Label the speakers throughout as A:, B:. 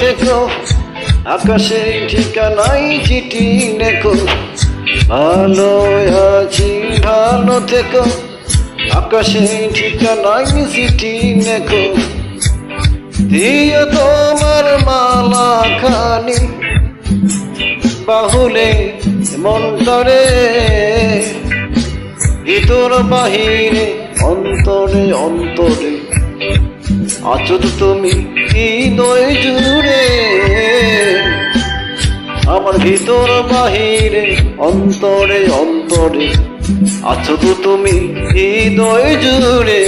A: থেকো, আকাশে ঠিকানাই চিঠি লেখো। ভালো আছি ভালো থেকো, আকাশে ঠিকানাই চিঠি লেখো। দিও তোমার মালা খানি বাহুলে মন্তরে, ভিতর বাহিরে অন্তরে অন্তরে আছো তো তুমি হৃদয় জুড়ে। আমার ভিতর বাহিরে অন্তরে অন্তরে আছো তো তুমি হৃদয় জুড়ে।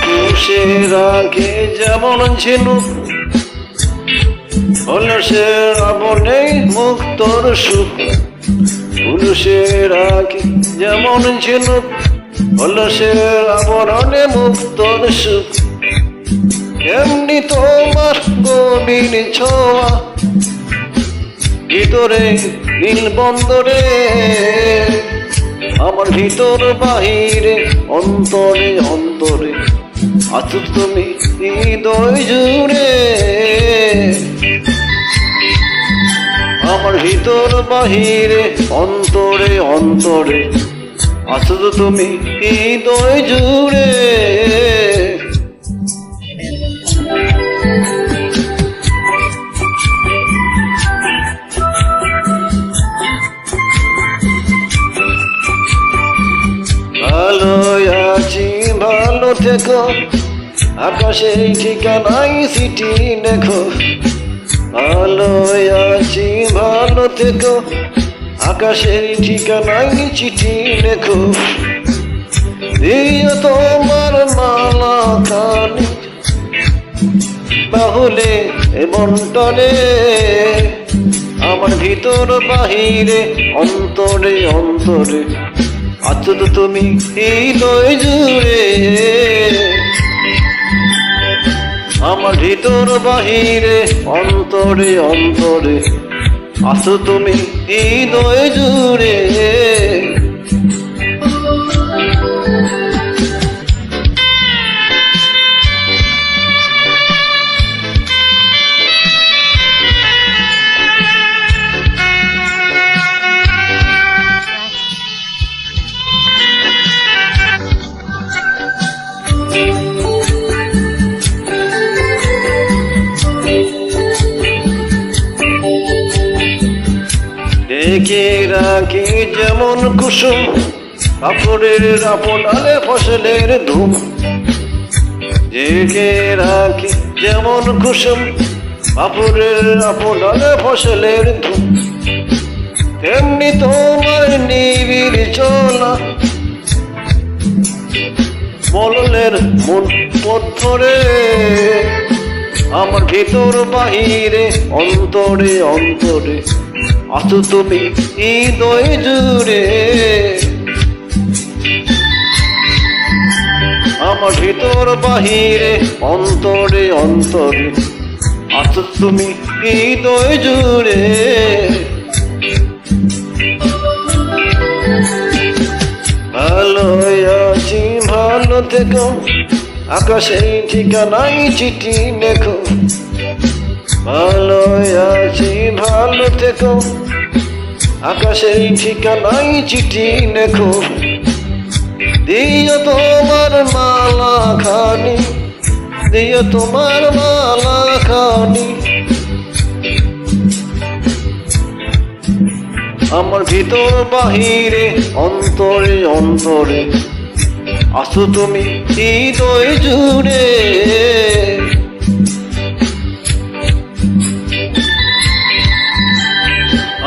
A: পুরুষের আগে যেমন ছিল, অলসের আবরণে মুক্তর সুখ। পুরুষের আগে যেমন ছিল, অলসের আবরণে মুক্তর সুখ। এমনি তোমার গভীর ছোঁয়া, ভিতরে নীল বন্দরে। আমার ভিতর বাহিরে অন্তরে অন্তরে আছো তুমি হৃদয় জুড়ে। আমার ভিতর বাহিরে অন্তরে অন্তরে আছো তুমি হৃদয় জুড়ে। ভালো আছি ভালো থেকো, আকাশে ঠিকানাই চিঠি লেখো। ভালো আছি ভালো থেকো, আকাশে ঠিকানাই চিঠি লেখো। দিও তোমার মালা খানি বাহুলে বন্টনে, আমার ভিতর বাহিরে অন্তরে অন্তরে আছো তো তুমি হৃদয় জুড়ে। আমার ভিতর বাহিরে অন্তরে অন্তরে আছো তুমি হৃদয় জুড়ে। দেখে রাখি যেমন কুসুম, কাপড়ের আপনালে ফসলের ধুম। দেখে রাখি যেমন কুসুম, কাপড়ের আপনালে ফসলের ধুম। তেমনি তোমার নিবিড় চলা, মলনের মন পথরে। আমার ভিতর বাহিরে অন্তরে অন্তরে আছো তুমি হৃদয় জুড়ে। আমার ভিতর বাহিরে অন্তরে অন্তরে আছো তুমি হৃদয় জুড়ে। ভালো আছি ভালো থেকো, আকাশে ঠিকানাই চিঠি লেখো। ভালো আছি ভালো থেকো, আকাশে ঠিকানাই চিঠি লেখো। দিও তোমার মালা খানি, দিও তোমার মালা খানি। আমার ভিতর বাহিরে অন্তরে অন্তরে আছো তুমি হৃদয় জুড়ে।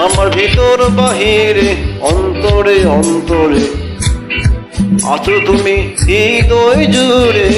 A: আমার ভিতর বাহিরে অন্তরে অন্তরে আছো তুমি হৃদয় জুড়ে।